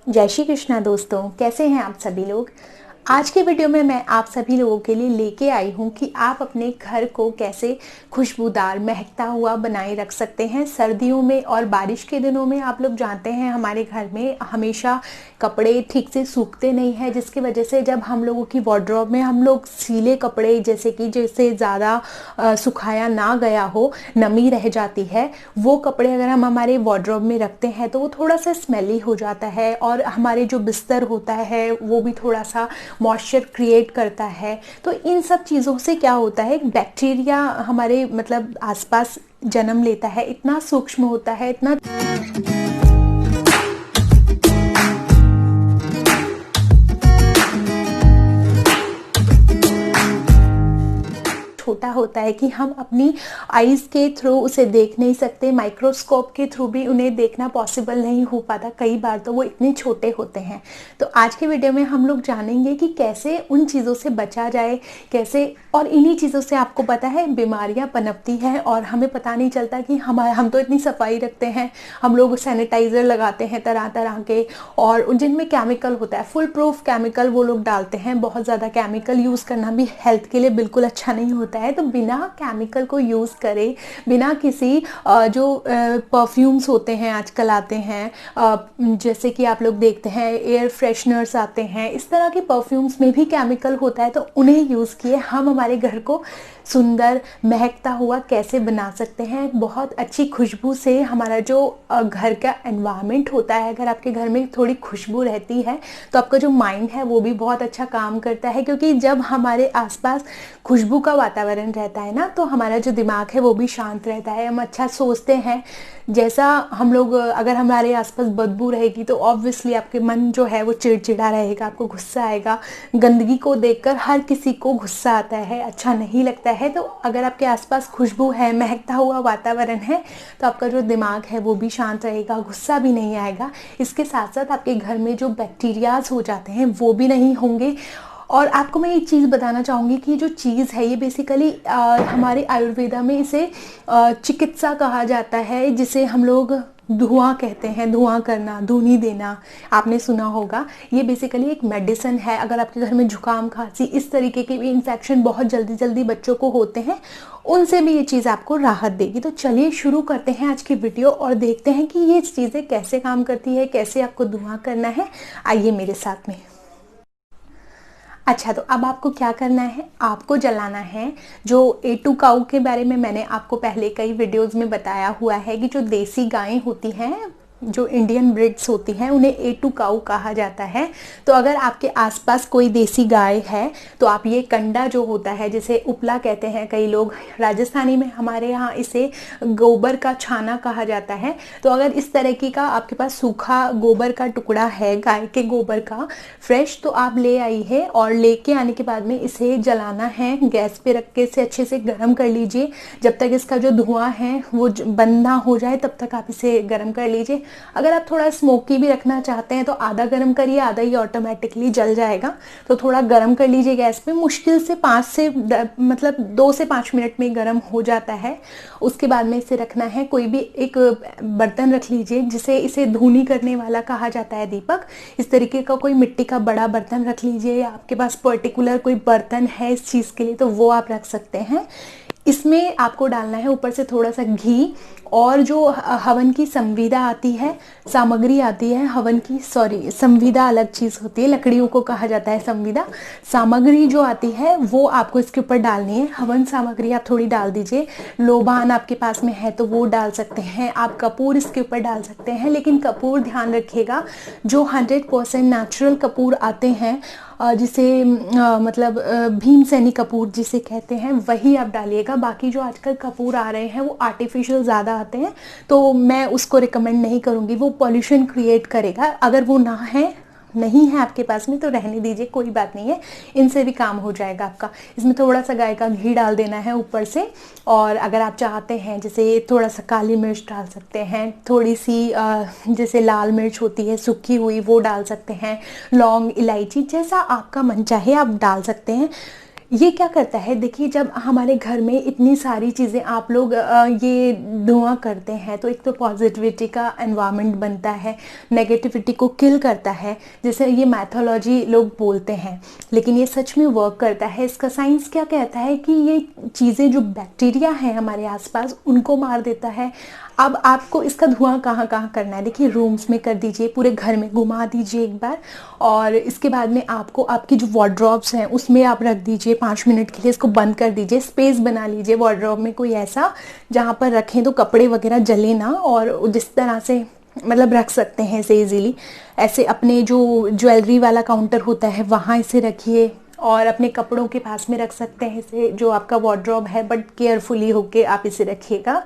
जय श्री कृष्णा दोस्तों, कैसे हैं आप सभी लोग। आज के वीडियो में मैं आप सभी लोगों के लिए लेके आई हूँ कि आप अपने घर को कैसे खुशबूदार महकता हुआ बनाए रख सकते हैं सर्दियों में और बारिश के दिनों में। आप लोग जानते हैं हमारे घर में हमेशा कपड़े ठीक से सूखते नहीं हैं, जिसकी वजह से जब हम लोगों की वार्डरोब में हम लोग सीले कपड़े जैसे ज़्यादा सुखाया ना गया हो, नमी रह जाती है, वो कपड़े अगर हम हमारे वार्डरोब में रखते हैं तो वो थोड़ा सा स्मेली हो जाता है और हमारे जो बिस्तर होता है वो भी थोड़ा सा मॉइस्चर क्रिएट करता है। तो इन सब चीज़ों से क्या होता है, बैक्टीरिया हमारे मतलब आसपास जन्म लेता है, इतना सूक्ष्म होता है, इतना छोटा होता है कि हम अपनी आईज के थ्रू उसे देख नहीं सकते, माइक्रोस्कोप के थ्रू भी उन्हें देखना पॉसिबल नहीं हो पाता कई बार, तो वो इतने छोटे होते हैं। तो आज के वीडियो में हम लोग जानेंगे कि कैसे उन चीज़ों से बचा जाए, कैसे, और इन्हीं चीज़ों से आपको पता है बीमारियां पनपती हैं और हमें पता नहीं चलता कि हम तो इतनी सफाई रखते हैं, हम लोग सैनिटाइज़र लगाते हैं तरह तरह के, और जिनमें केमिकल होता है, फुल प्रूफ केमिकल वो लोग डालते हैं। बहुत ज़्यादा केमिकल यूज़ करना भी हेल्थ के लिए बिल्कुल अच्छा नहीं होता है। तो बिना केमिकल को यूज़ करे, बिना किसी जो परफ्यूम्स होते हैं आजकल आते हैं, जैसे कि आप लोग देखते हैं एयर फ्रेशनर्स आते हैं, इस तरह के परफ्यूम्स में भी केमिकल होता है, तो उन्हें यूज़ किए हम हमारे घर को सुंदर महकता हुआ कैसे बना सकते हैं। बहुत अच्छी खुशबू से हमारा जो घर का एनवायरनमेंट होता है, अगर आपके घर में थोड़ी खुशबू रहती है तो आपका जो माइंड है वो भी बहुत अच्छा काम करता है, क्योंकि जब हमारे आसपास खुशबू का वातावरण रहता है ना, तो हमारा जो दिमाग है वो भी शांत रहता है, हम अच्छा सोचते हैं। जैसा हम लोग, अगर हमारे आसपास बदबू रहेगी तो ऑब्वियसली आपके मन जो है वो चिड़चिड़ा रहेगा, आपको गुस्सा आएगा। गंदगी को देखकर हर किसी को गुस्सा आता है, अच्छा नहीं लगता है। तो अगर आपके आसपास खुशबू है, महकता हुआ वातावरण है, तो आपका जो दिमाग है वो भी शांत रहेगा, गुस्सा भी नहीं आएगा। इसके साथ साथ आपके घर में जो बैक्टीरियाज हो जाते हैं वो भी नहीं होंगे। और आपको मैं एक चीज़ बताना चाहूँगी कि जो चीज़ है ये बेसिकली हमारे आयुर्वेदा में इसे चिकित्सा कहा जाता है, जिसे हम लोग धुआं कहते हैं, धुआं करना, धुनी देना, आपने सुना होगा। ये बेसिकली एक मेडिसिन है। अगर आपके घर में जुकाम, खांसी, इस तरीके के भी इन्फेक्शन बहुत जल्दी जल्दी बच्चों को होते हैं, उनसे भी ये चीज़ आपको राहत देगी। तो चलिए शुरू करते हैं आज की वीडियो और देखते हैं कि ये चीज़ें कैसे काम करती है, कैसे आपको धुआं करना है। आइए मेरे साथ में। अच्छा, तो अब आपको क्या करना है, आपको जलाना है जो A2 काऊ के बारे में मैंने आपको पहले कई वीडियोस में बताया हुआ है कि जो देसी गायें होती हैं, जो इंडियन ब्रिड्स होती हैं, उन्हें A2 काऊ कहा जाता है। तो अगर आपके आसपास कोई देसी गाय है तो आप ये कंडा जो होता है, जिसे उपला कहते हैं कई लोग, राजस्थानी में हमारे यहाँ इसे गोबर का छाना कहा जाता है। तो अगर इस तरीके का आपके पास सूखा गोबर का टुकड़ा है, गाय के गोबर का फ्रेश, तो आप ले आई है, और लेके आने के बाद में इसे जलाना है। गैस पे रख के इसे अच्छे से गर्म कर लीजिए, जब तक इसका जो धुआं है वो बंद ना हो जाए तब तक आप इसे गर्म कर लीजिए। अगर आप थोड़ा स्मोकी भी रखना चाहते हैं तो आधा गर्म करिए, आधा ही ऑटोमेटिकली जल जाएगा। तो थोड़ा गर्म कर लीजिए गैस पे, मुश्किल से 2 से 5 मिनट में गर्म हो जाता है। उसके बाद में इसे रखना है, कोई भी एक बर्तन रख लीजिए, जिसे इसे धूनी करने वाला कहा जाता है, दीपक। इस तरीके का कोई मिट्टी का बड़ा बर्तन रख लीजिए, या आपके पास पर्टिकुलर कोई बर्तन है इस चीज़ के लिए तो वो आप रख सकते हैं। इसमें आपको डालना है ऊपर से थोड़ा सा घी, और जो हवन की संविदा आती है, सामग्री आती है हवन की, सॉरी संविदा अलग चीज़ होती है, लकड़ियों को कहा जाता है संविदा। सामग्री जो आती है वो आपको इसके ऊपर डालनी है। हवन सामग्री आप थोड़ी डाल दीजिए, लोबान आपके पास में है तो वो डाल सकते हैं, आप कपूर इसके ऊपर डाल सकते हैं, लेकिन कपूर ध्यान रखिएगा जो 100% नेचुरल कपूर आते हैं, जिसे मतलब भीमसेनी कपूर जिसे कहते हैं, वही आप डालिएगा। बाकी जो आजकल कपूर आ रहे हैं वो आर्टिफिशियल ज़्यादा आते हैं, तो मैं उसको रिकमेंड नहीं करूँगी, वो पॉल्यूशन क्रिएट करेगा। अगर वो नहीं है आपके पास में तो रहने दीजिए, कोई बात नहीं है, इनसे भी काम हो जाएगा आपका। इसमें थोड़ा सा गाय का घी डाल देना है ऊपर से, और अगर आप चाहते हैं जैसे थोड़ा सा काली मिर्च डाल सकते हैं, थोड़ी सी जैसे लाल मिर्च होती है सूखी हुई वो डाल सकते हैं, लौंग, इलायची, जैसा आपका मन चाहे आप डाल सकते हैं। ये क्या करता है, देखिए जब हमारे घर में इतनी सारी चीज़ें आप लोग ये धुआं करते हैं तो एक तो पॉजिटिविटी का एनवायरनमेंट बनता है, नेगेटिविटी को किल करता है, जैसे ये मैथोलॉजी लोग बोलते हैं, लेकिन ये सच में वर्क करता है। इसका साइंस क्या कहता है कि ये चीज़ें जो बैक्टीरिया हैं हमारे आसपास उनको मार देता है। अब आपको इसका धुआं कहाँ कहाँ करना है, देखिए रूम्स में कर दीजिए, पूरे घर में घुमा दीजिए एक बार, और इसके बाद में आपको आपकी जो वार्डरोब्स हैं उसमें आप रख दीजिए 5 मिनट के लिए, इसको बंद कर दीजिए, स्पेस बना लीजिए वार्डरोब में कोई ऐसा जहाँ पर रखें तो कपड़े वगैरह जले ना, और जिस तरह से मतलब रख सकते हैं इसे इजीली। ऐसे अपने जो ज्वेलरी वाला काउंटर होता है वहाँ इसे रखिए, और अपने कपड़ों के पास में रख सकते हैं इसे, जो आपका वार्डरोब है, बट केयरफुली होके आप इसे रखिएगा।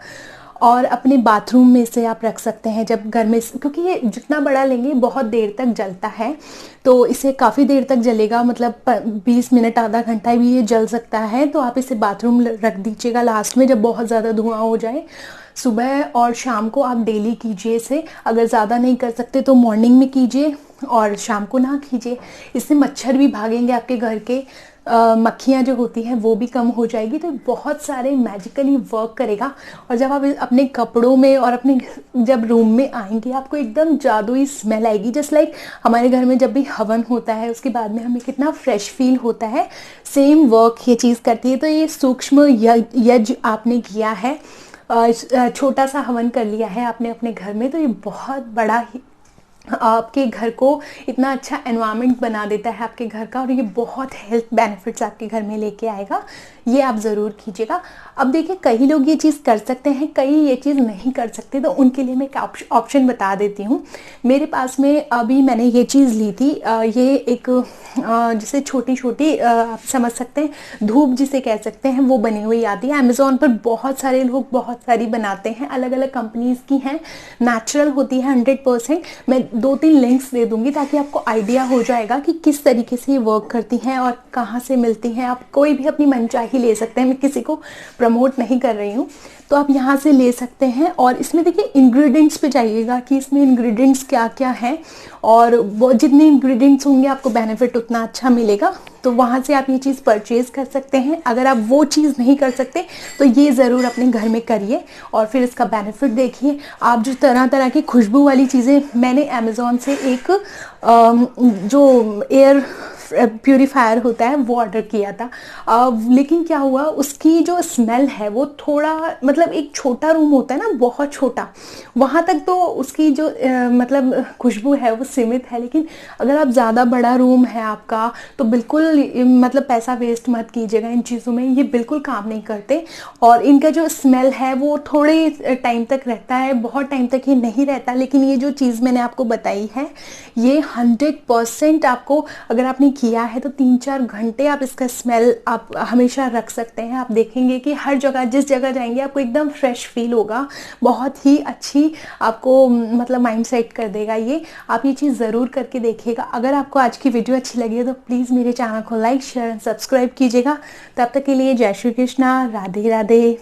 और अपने बाथरूम में इसे आप रख सकते हैं जब घर में, क्योंकि ये जितना बड़ा लेंगे बहुत देर तक जलता है, तो इसे काफ़ी देर तक जलेगा, मतलब 20 मिनट आधा घंटा भी ये जल सकता है। तो आप इसे बाथरूम रख दीजिएगा लास्ट में जब बहुत ज़्यादा धुआं हो जाए। सुबह और शाम को आप डेली कीजिए इसे, अगर ज़्यादा नहीं कर सकते तो मॉर्निंग में कीजिए और शाम को ना कीजिए। इससे मच्छर भी भागेंगे आपके घर के, मक्खियाँ जो होती हैं वो भी कम हो जाएगी, तो बहुत सारे मैजिकली वर्क करेगा। और जब आप अपने कपड़ों में और अपने जब रूम में आएंगे आपको एकदम जादुई स्मेल आएगी, जस्ट लाइक हमारे घर में जब भी हवन होता है उसके बाद में हमें कितना फ्रेश फील होता है, सेम वर्क ये चीज़ करती है। तो ये सूक्ष्म यज्ञ आपने किया है, छोटा सा हवन कर लिया है आपने अपने घर में, तो ये बहुत बड़ा ही आपके घर को इतना अच्छा एनवायरनमेंट बना देता है आपके घर का, और ये बहुत हेल्थ बेनिफिट्स आपके घर में लेके आएगा। ये आप ज़रूर कीजिएगा। अब देखिए कई लोग ये चीज़ कर सकते हैं, कई ये चीज़ नहीं कर सकते, तो उनके लिए मैं एक ऑप्शन बता देती हूँ। मेरे पास में अभी मैंने ये चीज़ ली थी, ये एक जैसे छोटी छोटी आप समझ सकते हैं धूप जिसे कह सकते हैं, वो बनी हुई आती है। अमेज़ॉन पर बहुत सारे लोग बहुत सारी बनाते हैं, अलग अलग कंपनीज़ की हैं, नेचुरल होती है 100%। मैं 2-3 लिंक्स दे दूंगी ताकि आपको आइडिया हो जाएगा कि किस तरीके से ये वर्क करती हैं और कहाँ से मिलती हैं। आप कोई भी अपनी मनचाही ले सकते हैं, मैं किसी को प्रमोट नहीं कर रही हूँ, तो आप यहाँ से ले सकते हैं। और इसमें देखिए इंग्रेडिएंट्स पे जाइएगा कि इसमें इंग्रेडिएंट्स क्या क्या हैं, और वो जितने इंग्रेडिएंट्स होंगे आपको बेनिफिट उतना अच्छा मिलेगा, तो वहाँ से आप ये चीज़ परचेज़ कर सकते हैं। अगर आप वो चीज़ नहीं कर सकते तो ये ज़रूर अपने घर में करिए और फिर इसका बेनिफिट देखिए। आप जो तरह तरह की खुशबू वाली चीज़ें, मैंने अमेज़ॉन से एक जो एयर प्यूरीफायर होता है वो ऑर्डर किया था, लेकिन क्या हुआ, उसकी जो स्मेल है वो थोड़ा, मतलब एक छोटा रूम होता है ना, बहुत छोटा, वहाँ तक तो उसकी जो मतलब खुशबू है वो सीमित है, लेकिन अगर आप ज़्यादा बड़ा रूम है आपका तो बिल्कुल मतलब पैसा वेस्ट मत कीजिएगा इन चीज़ों में, ये बिल्कुल काम नहीं करते। और इनका जो स्मेल है वो थोड़े टाइम तक रहता है, बहुत टाइम तक ये नहीं रहता, लेकिन ये जो चीज़ मैंने आपको बताई है ये 100% आपको, अगर आपने किया है तो 3-4 घंटे आप इसका स्मेल आप हमेशा रख सकते हैं। आप देखेंगे कि हर जगह, जिस जगह जाएंगे आपको एकदम फ्रेश फील होगा, बहुत ही अच्छी आपको मतलब माइंड सेट कर देगा ये। आप ये चीज़ ज़रूर करके देखिएगा। अगर आपको आज की वीडियो अच्छी लगी है तो प्लीज़ मेरे चैनल को लाइक शेयर एंड सब्सक्राइब कीजिएगा। तब तक के लिए जय श्री कृष्णा, राधे राधे।